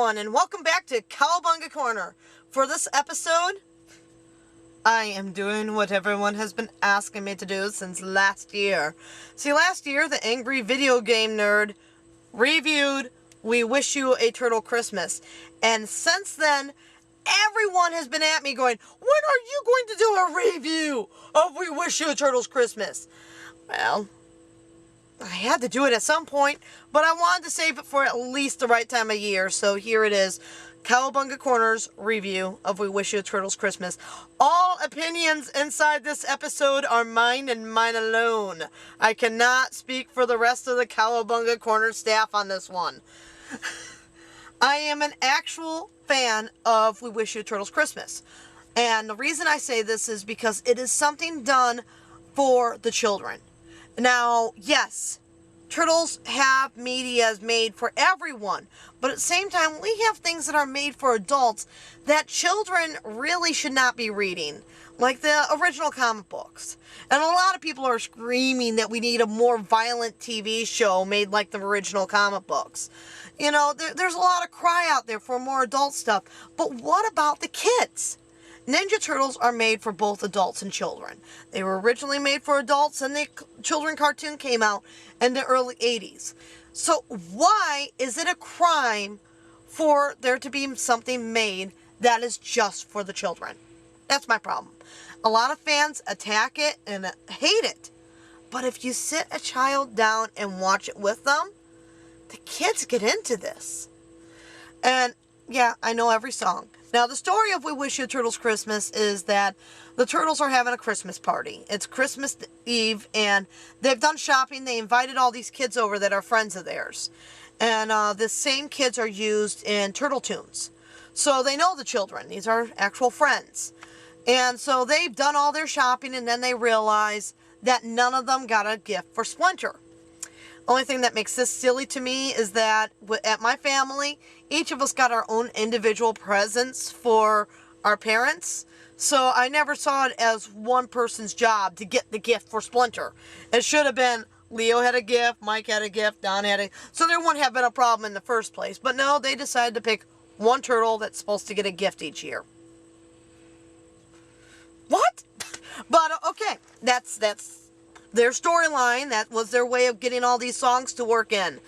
everyone, and welcome back to Cowabunga Corner. For this episode, I am doing what everyone has been asking me to do since last year. See, last year, the angry video game nerd reviewed We Wish You a Turtle Christmas. And since then, everyone has been at me going, when are you going to do a review of We Wish You a Turtle's Christmas? Well, I had to do it at some point, but I wanted to save it for at least the right time of year, so here it is. Cowabunga Corner's review of We Wish You a Turtle's Christmas. All opinions inside this episode are mine and mine alone. I cannot speak for the rest of the Cowabunga Corner staff on this one. I am an actual fan of We Wish You a Turtle's Christmas. And the reason I say this is because it is something done for the children. Now, yes, turtles have media made for everyone, but at the same time, we have things that are made for adults that children really should not be reading, like the original comic books. And a lot of people are screaming that we need a more violent TV show made like the original comic books. You know, there's a lot of cry out there for more adult stuff, but what about the kids? Ninja Turtles are made for both adults and children. They were originally made for adults, and the children cartoon came out in the early 80s. So why is it a crime for there to be something made that is just for the children? That's my problem. A lot of fans attack it and hate it. But if you sit a child down and watch it with them, the kids get into this. And yeah, I know every song. Now, the story of We Wish You a Turtle's Christmas is that the Turtles are having a Christmas party. It's Christmas Eve, and they've done shopping. They invited all these kids over that are friends of theirs. And the same kids are used in Turtle Tunes. So they know the children. These are actual friends. And so they've done all their shopping, and then they realize that none of them got a gift for Splinter. Only thing that makes this silly to me is that at my family, each of us got our own individual presents for our parents. So I never saw it as one person's job to get the gift for Splinter. It should have been Leo had a gift, Mike had a gift, Don had a... So there wouldn't have been a problem in the first place. But no, they decided to pick one turtle that's supposed to get a gift each year. What? But okay, that's their storyline. That was their way of getting all these songs to work in.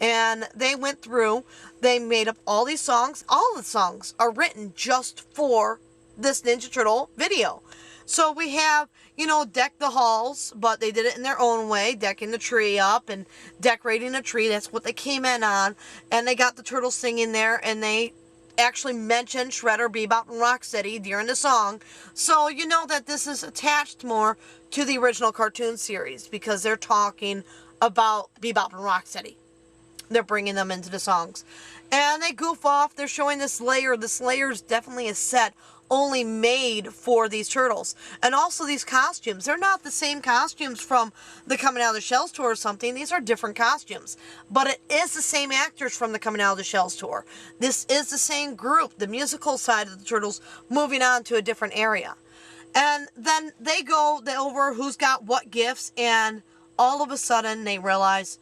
And they went through, they made up all these songs. All the songs are written just for this Ninja Turtle video. So we have, you know, Deck the Halls, but they did it in their own way, decking the tree up and decorating a tree. That's what they came in on. And they got the turtles singing there, and they actually mentioned Shredder, Bebop, and Rocksteady during the song. So you know that this is attached more to the original cartoon series because they're talking about Bebop and Rocksteady. They're bringing them into the songs. And they goof off. They're showing this layer. This layer is definitely a set only made for these turtles. And also these costumes. They're not the same costumes from the Coming Out of the Shells tour or something. These are different costumes. But it is the same actors from the Coming Out of the Shells tour. This is the same group. The musical side of the turtles moving on to a different area. And then they go over who's got what gifts. And all of a sudden they realize,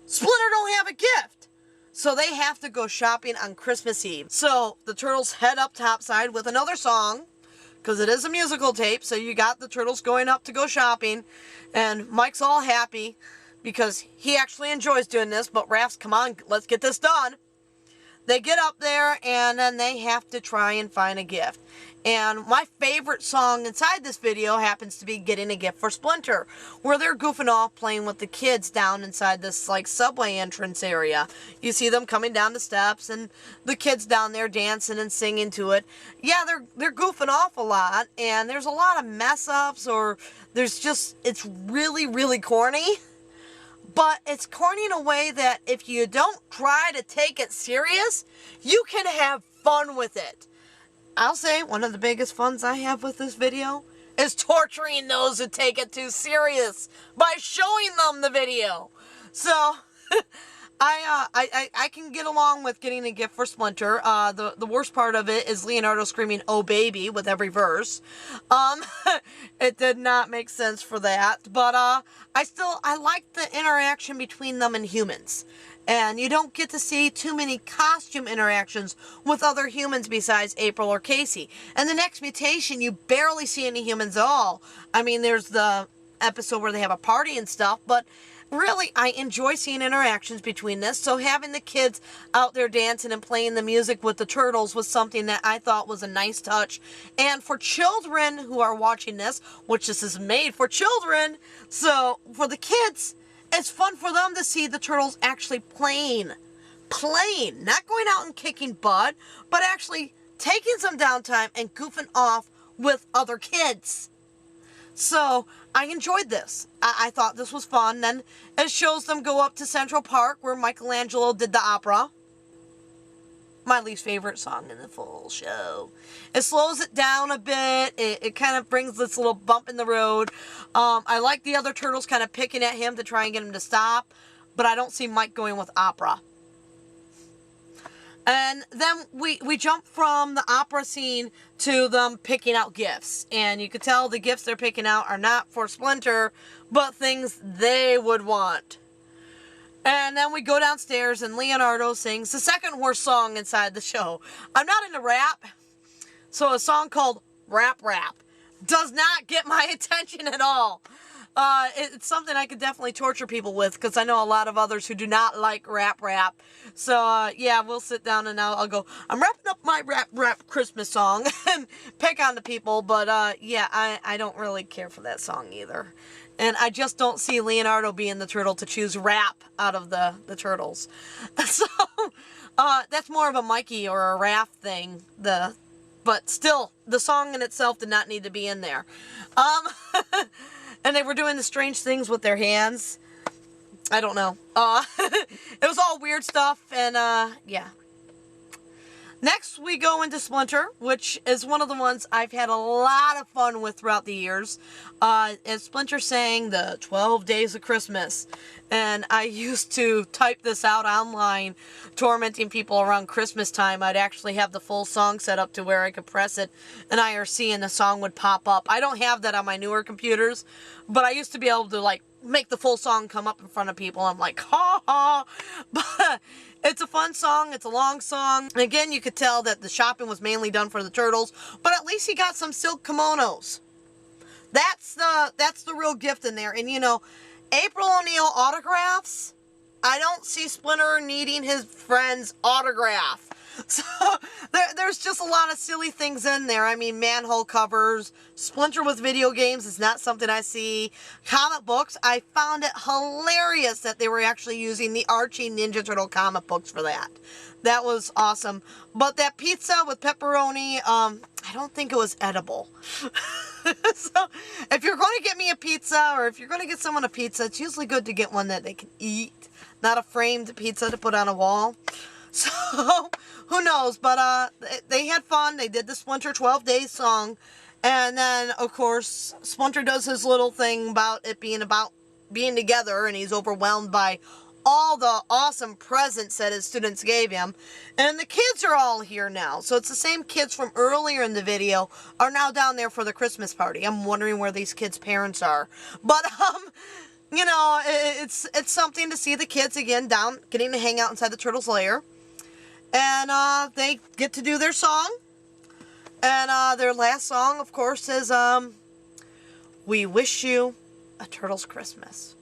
Splinter don't have a gift. So they have to go shopping on Christmas Eve. So the turtles head up topside with another song, because it is a musical tape. So you got the turtles going up to go shopping. And Mike's all happy because he actually enjoys doing this. But Raph's, come on, let's get this done. They get up there and then they have to try and find a gift. And my favorite song inside this video happens to be Getting a Gift for Splinter, where they're goofing off playing with the kids down inside this like subway entrance area. You see them coming down the steps and the kids down there dancing and singing to it. Yeah, they're goofing off a lot, and there's a lot of mess ups, or there's just, it's really, really corny. But it's corny in a way that if you don't try to take it serious, you can have fun with it. I'll say one of the biggest funs I have with this video is torturing those who take it too serious by showing them the video. So I can get along with getting a gift for Splinter. The worst part of it is Leonardo screaming, "Oh baby," with every verse. It did not make sense for that. But I like the interaction between them and humans. And you don't get to see too many costume interactions with other humans besides April or Casey. And the next mutation, you barely see any humans at all. I mean, there's the episode where they have a party and stuff, but really, I enjoy seeing interactions between this. So having the kids out there dancing and playing the music with the turtles was something that I thought was a nice touch. And for children who are watching this, which this is made for children, so for the kids, it's fun for them to see the turtles actually playing, not going out and kicking butt, but actually taking some downtime and goofing off with other kids. So I enjoyed this. I thought this was fun. Then it shows them go up to Central Park where Michelangelo did the opera. My least favorite song in the full show. It slows it down a bit. It kind of brings this little bump in the road. I like the other turtles kind of picking at him to try and get him to stop, but I don't see Mike going with opera. And then we jump from the opera scene to them picking out gifts. And you could tell the gifts they're picking out are not for Splinter, but things they would want. And then we go downstairs and Leonardo sings the second worst song inside the show. I'm not into rap, so a song called Rap Rap does not get my attention at all. It's something I could definitely torture people with because I know a lot of others who do not like rap. So, yeah, we'll sit down and I'll go, I'm wrapping up my rap Christmas song and pick on the people. But, yeah, I don't really care for that song either. And I just don't see Leonardo being the turtle to choose rap out of the turtles. So, that's more of a Mikey or a Raph thing. But still, the song in itself did not need to be in there. And they were doing the strange things with their hands. I don't know. It was all weird stuff, and, yeah. Next, we go into Splinter, which is one of the ones I've had a lot of fun with throughout the years. And Splinter sang the 12 Days of Christmas. And I used to type this out online, tormenting people around Christmas time. I'd actually have the full song set up to where I could press it in IRC and the song would pop up. I don't have that on my newer computers, but I used to be able to, like, make the full song come up in front of people. I'm like, ha ha. But it's a fun song. It's a long song. And again, you could tell that the shopping was mainly done for the turtles, but at least he got some silk kimonos. That's the real gift in there. And you know, April O'Neil autographs, I don't see Splinter needing his friend's autograph. So, there's just a lot of silly things in there. I mean, manhole covers, Splinter with video games is not something I see. Comic books, I found it hilarious that they were actually using the Archie Ninja Turtle comic books for that. That was awesome. But that pizza with pepperoni, I don't think it was edible. So, if you're going to get me a pizza, or if you're going to get someone a pizza, it's usually good to get one that they can eat, not a framed pizza to put on a wall. So, who knows, but they had fun. They did the Splinter 12 Days song, and then, of course, Splinter does his little thing about it being about being together, and he's overwhelmed by all the awesome presents that his students gave him, and the kids are all here now. So it's the same kids from earlier in the video are now down there for the Christmas party. I'm wondering where these kids' parents are, but you know, it's something to see the kids again down, getting to hang out inside the turtle's lair. And they get to do their song. And their last song, of course, is We Wish You a Turtle's Christmas.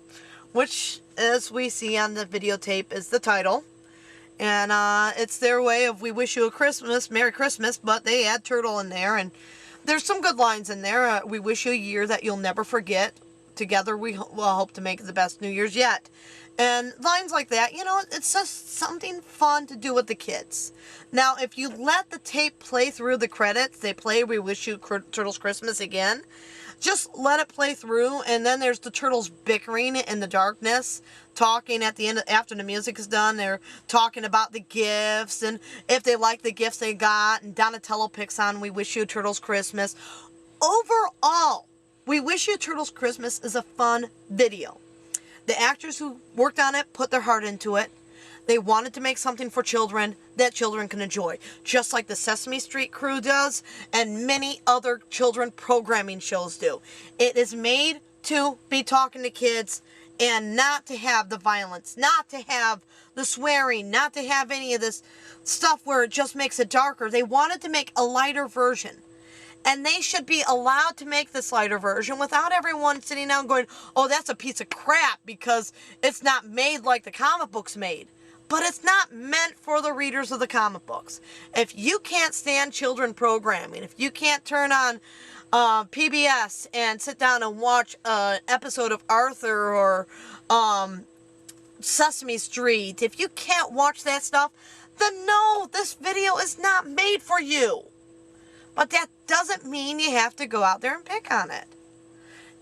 Which, as we see on the videotape, is the title. And it's their way of We Wish You a Christmas, Merry Christmas, but they add turtle in there. And there's some good lines in there. We wish you a year that you'll never forget. Together we will hope to make the best New Year's yet. And lines like that, you know, it's just something fun to do with the kids. Now, if you let the tape play through the credits, they play We Wish You Turtles Christmas again. Just let it play through, and then there's the turtles bickering in the darkness, talking at the end, after the music is done. They're talking about the gifts, and if they like the gifts they got, and Donatello picks on We Wish You Turtles Christmas. Overall, We Wish You Turtles Christmas is a fun video. The actors who worked on it put their heart into it. They wanted to make something for children that children can enjoy, just like the Sesame Street crew does and many other children programming shows do. It is made to be talking to kids and not to have the violence, not to have the swearing, not to have any of this stuff where it just makes it darker. They wanted to make a lighter version. And they should be allowed to make this lighter version without everyone sitting down going, oh, that's a piece of crap because it's not made like the comic books made. But it's not meant for the readers of the comic books. If you can't stand children programming, if you can't turn on PBS and sit down and watch an episode of Arthur or Sesame Street, if you can't watch that stuff, then no, this video is not made for you. But that doesn't mean you have to go out there and pick on it.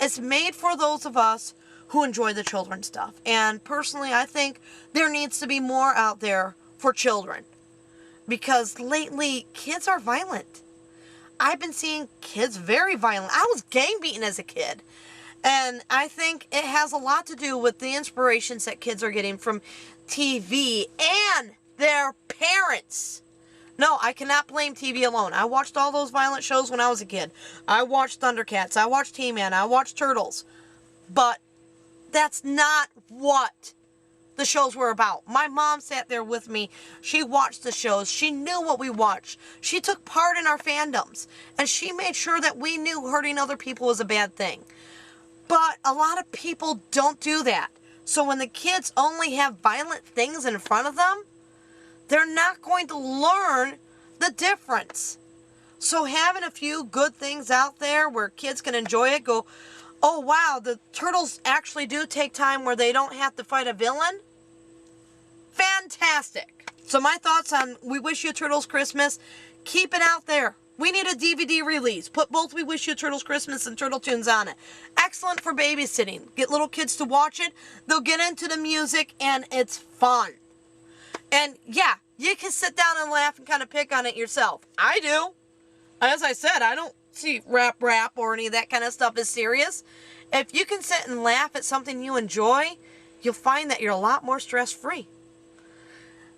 It's made for those of us who enjoy the children's stuff. And personally, I think there needs to be more out there for children. Because lately, kids are violent. I've been seeing kids very violent. I was gang beaten as a kid. And I think it has a lot to do with the inspirations that kids are getting from TV and their parents. No, I cannot blame TV alone. I watched all those violent shows when I was a kid. I watched Thundercats. I watched He-Man. I watched Turtles. But that's not what the shows were about. My mom sat there with me. She watched the shows. She knew what we watched. She took part in our fandoms. And she made sure that we knew hurting other people was a bad thing. But a lot of people don't do that. So when the kids only have violent things in front of them, they're not going to learn the difference. So having a few good things out there where kids can enjoy it, go, oh wow, the turtles actually do take time where they don't have to fight a villain. Fantastic. So my thoughts on We Wish You a Turtles Christmas, keep it out there. We need a DVD release. Put both We Wish You a Turtles Christmas and Turtle Tunes on it. Excellent for babysitting. Get little kids to watch it. They'll get into the music and it's fun. And yeah, you can sit down and laugh and kind of pick on it yourself. I do. As I said, I don't see rap or any of that kind of stuff as serious. If you can sit and laugh at something you enjoy, you'll find that you're a lot more stress-free.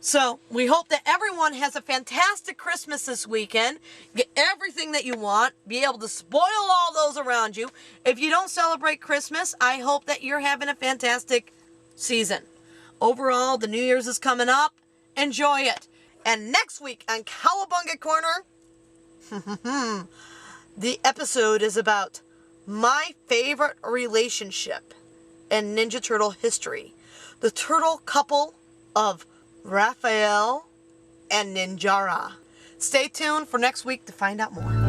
So, we hope that everyone has a fantastic Christmas this weekend. Get everything that you want. Be able to spoil all those around you. If you don't celebrate Christmas, I hope that you're having a fantastic season. Overall, the New Year's is coming up. Enjoy it. And next week on Cowabunga Corner, the episode is about my favorite relationship in Ninja Turtle history. The turtle couple of Raphael and Ninjara. Stay tuned for next week to find out more.